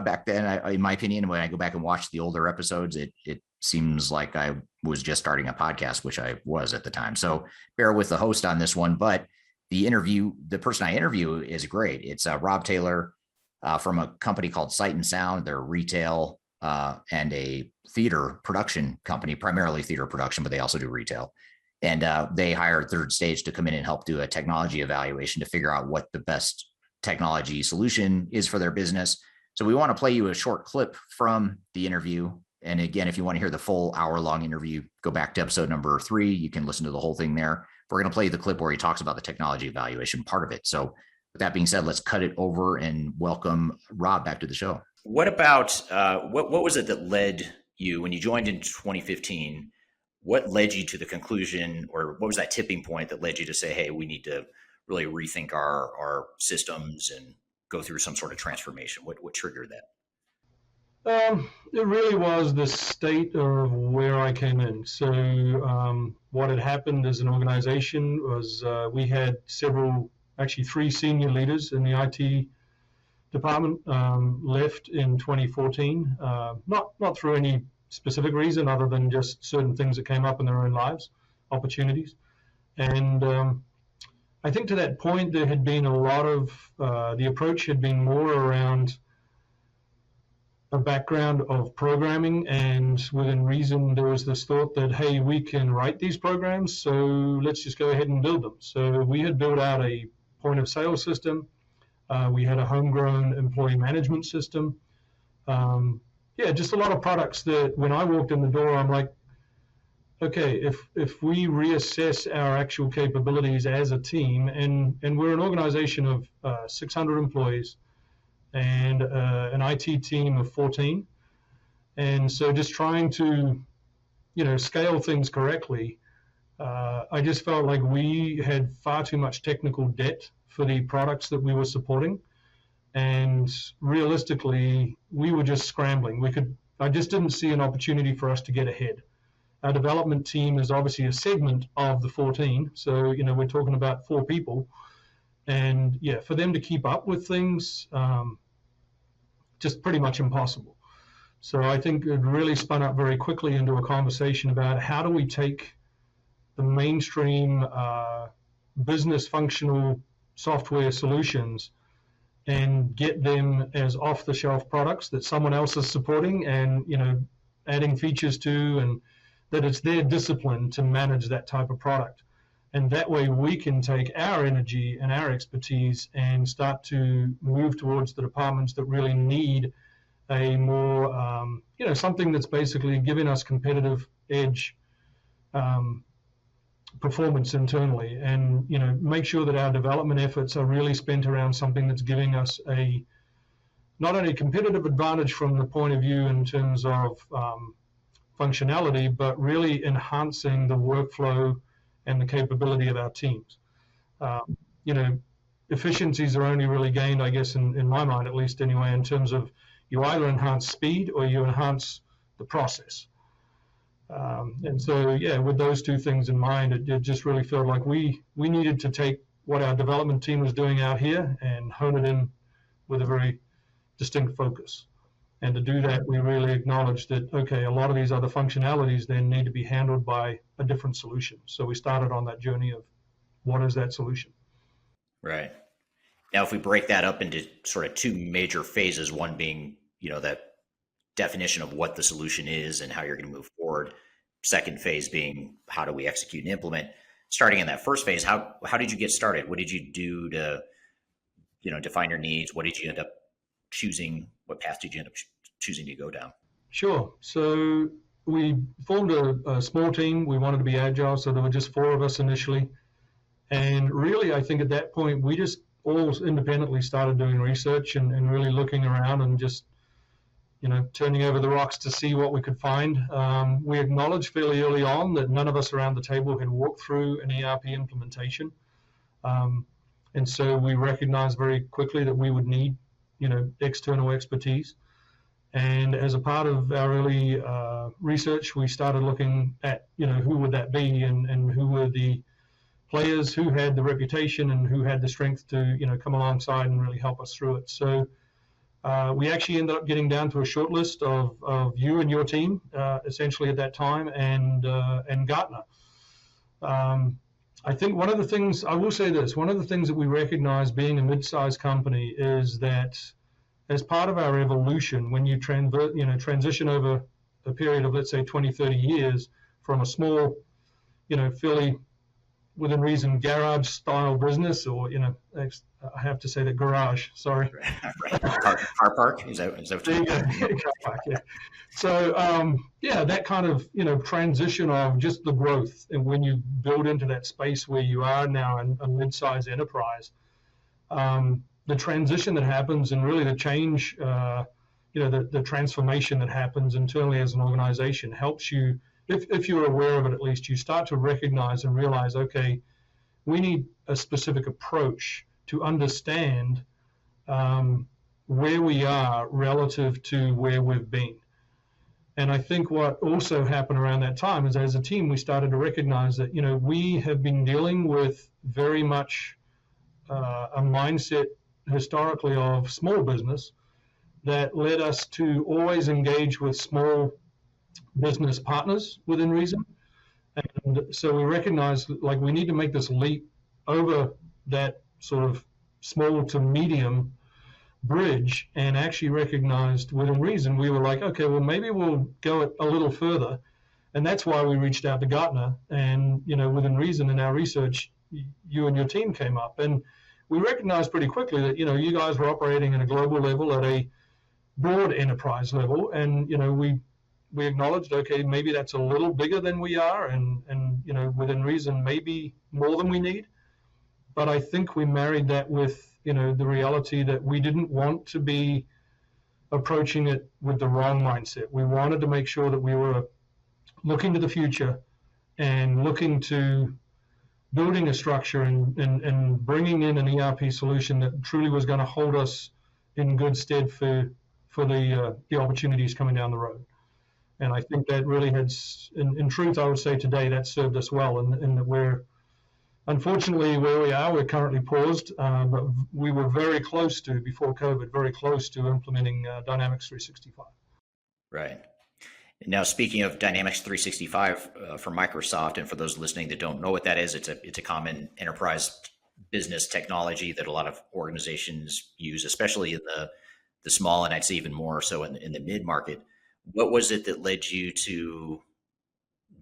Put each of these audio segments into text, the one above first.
back then. In my opinion, when I go back and watch the older episodes, it seems like I was just starting a podcast, which I was at the time. So bear with the host on this one, but the person I interview is great. It's Rob Taylor from a company called Sight and Sound. They're retail and a theater production company, primarily theater production, but they also do retail. And they hired Third Stage to come in and help do a technology evaluation to figure out what the best technology solution is for their business. So we want to play you a short clip from the interview. And again, if you want to hear the full hour-long interview, go back to episode number 3. You can listen to the whole thing there. We're going to play the clip where he talks about the technology evaluation part of it. So with that being said, let's cut it over and welcome Rob back to the show. What about, what was it that led you, when you joined in 2015, what led you to the conclusion, or what was that tipping point that led you to say, hey, we need to really rethink our systems and go through some sort of transformation? What triggered that? It really was the state of where I came in. So what had happened as an organization was we had actually 3 senior leaders in the IT department left in 2014, not through any specific reason other than just certain things that came up in their own lives, opportunities. And I think to that point, there had been a lot of, the approach had been more around a background of programming, and within reason, there was this thought that, hey, we can write these programs, so let's just go ahead and build them. So we had built out a point of sale system. We had a homegrown employee management system. Just a lot of products that when I walked in the door, I'm like, okay, if we reassess our actual capabilities as a team, and we're an organization of 600 employees and an IT team of 14, and so just trying to, scale things correctly, I just felt like we had far too much technical debt for the products that we were supporting. And realistically, we were just scrambling. I just didn't see an opportunity for us to get ahead. Our development team is obviously a segment of the 14. So, we're talking about 4 people. And for them to keep up with things, just pretty much impossible. So I think it really spun up very quickly into a conversation about how do we take the mainstream business functional software solutions and get them as off-the-shelf products that someone else is supporting and, adding features to, and that it's their discipline to manage that type of product. And that way we can take our energy and our expertise and start to move towards the departments that really need a more, something that's basically giving us competitive edge performance internally, and make sure that our development efforts are really spent around something that's giving us a not only competitive advantage from the point of view in terms of functionality, but really enhancing the workflow and the capability of our teams. Efficiencies are only really gained, I guess, in my mind at least anyway, in terms of you either enhance speed or you enhance the process. And so, with those 2 things in mind, it just really felt like we needed to take what our development team was doing out here and hone it in with a very distinct focus. And to do that, we really acknowledged that, okay, a lot of these other functionalities then need to be handled by a different solution. So we started on that journey of what is that solution? Right. Now, if we break that up into sort of 2 major phases, one being, that definition of what the solution is and how you're going to move forward. Second phase being how do we execute and implement. Starting in that first phase, how did you get started? What did you do to, define your needs? What did you end up choosing? What path did you end up choosing to go down? Sure. So we formed a small team. We wanted to be agile, so there were just 4 of us initially. And really, I think at that point, we just all independently started doing research and really looking around and just turning over the rocks to see what we could find. We acknowledged fairly early on that none of us around the table had walked through an ERP implementation. And so we recognized very quickly that we would need, external expertise. And as a part of our early research, we started looking at, who would that be and who were the players who had the reputation and who had the strength to, come alongside and really help us through it. So We actually ended up getting down to a short list of you and your team, essentially at that time, and Gartner. I think one of the things, I will say this, one of the things that we recognize being a mid-sized company is that as part of our evolution, when you transition over a period of, let's say, 20, 30 years from a small, fairly within reason garage style business, or, I have to say that garage, sorry. Right. Car park? Is that what you're saying? Car park, yeah. So, that kind of, transition of just the growth, and when you build into that space where you are now a mid-sized enterprise, the transition that happens and really the change, the transformation that happens internally as an organization helps you, if you're aware of it at least, you start to recognize and realize, okay, we need a specific approach to understand where we are relative to where we've been. And I think what also happened around that time is, as a team, we started to recognize that, we have been dealing with very much a mindset historically of small business that led us to always engage with small business partners within reason. And so we recognized, like, we need to make this leap over that sort of small to medium bridge, and actually recognized within reason, we were like, okay, well, maybe we'll go a little further. And that's why we reached out to Gartner, and, within reason in our research, you and your team came up. And we recognized pretty quickly that, you guys were operating at a global level, at a broad enterprise level. And, we acknowledged, okay, maybe that's a little bigger than we are, and within reason, maybe more than we need. But I think we married that with, the reality that we didn't want to be approaching it with the wrong mindset. We wanted to make sure that we were looking to the future and looking to building a structure and bringing in an ERP solution that truly was going to hold us in good stead for the opportunities coming down the road. And I think that really had, in truth, I would say today, that served us well, in that we're, unfortunately, where we are, we're currently paused, but we were very close to, before COVID, very close to implementing Dynamics 365. Right. Now, speaking of Dynamics 365 for Microsoft, and for those listening that don't know what that is, it's a common enterprise business technology that a lot of organizations use, especially in the small, and I'd say even more so in the mid-market. What was it that led you to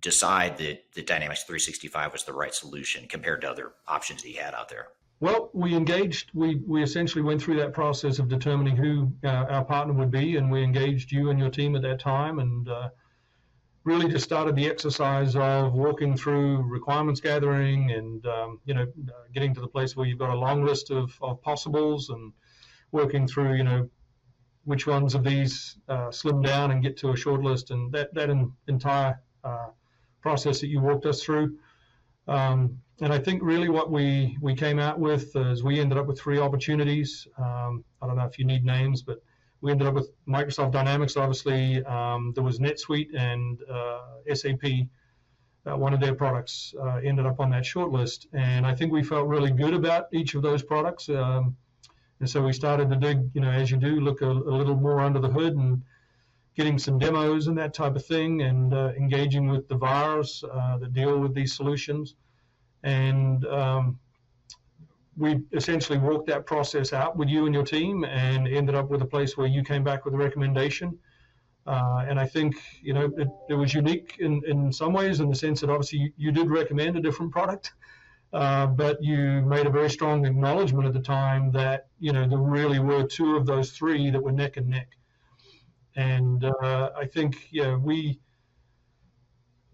decide that Dynamics 365 was the right solution compared to other options that you had out there? Well, we engaged, we essentially went through that process of determining who our partner would be, and we engaged you and your team at that time, and really just started the exercise of walking through requirements gathering and, getting to the place where you've got a long list of possibles, and working through, which ones of these slim down and get to a short list, and that entire process that you walked us through. And I think really what we came out with is we ended up with 3 opportunities. I don't know if you need names, but we ended up with Microsoft Dynamics, obviously. There was NetSuite and SAP. One of their products ended up on that short list. And I think we felt really good about each of those products. And so we started to dig, as you do, look a little more under the hood and getting some demos and that type of thing, and engaging with the VARs that deal with these solutions. And we essentially walked that process out with you and your team, and ended up with a place where you came back with a recommendation. And I think, it was unique in some ways, in the sense that obviously you did recommend a different product, but you made a very strong acknowledgement at the time that, there really were 2 of those 3 that were neck and neck. And I think,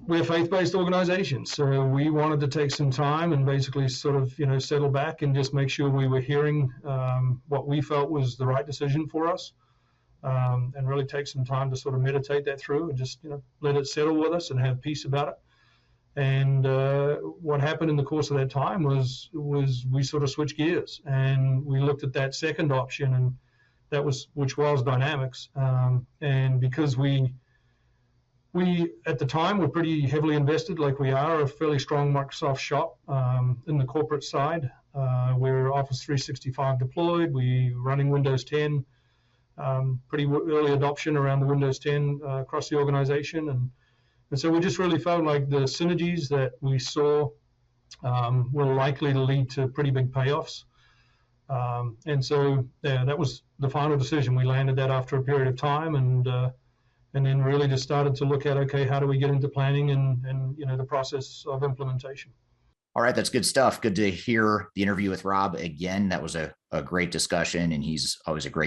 we're a faith-based organization, so we wanted to take some time and basically sort of, settle back and just make sure we were hearing what we felt was the right decision for us, and really take some time to sort of meditate that through and just, let it settle with us and have peace about it. And what happened in the course of that time was we sort of switched gears, and we looked at that second option, and which was Dynamics. And because we at the time were pretty heavily invested, like we are a fairly strong Microsoft shop in the corporate side. We're Office 365 deployed. We running Windows 10. pretty early adoption around the Windows 10 across the organization. And so we just really felt like the synergies that we saw were likely to lead to pretty big payoffs. And so that was the final decision. We landed that after a period of time, and then really just started to look at, okay, how do we get into planning and the process of implementation. All right, that's good stuff. Good to hear the interview with Rob again. That was a great discussion, and he's always a great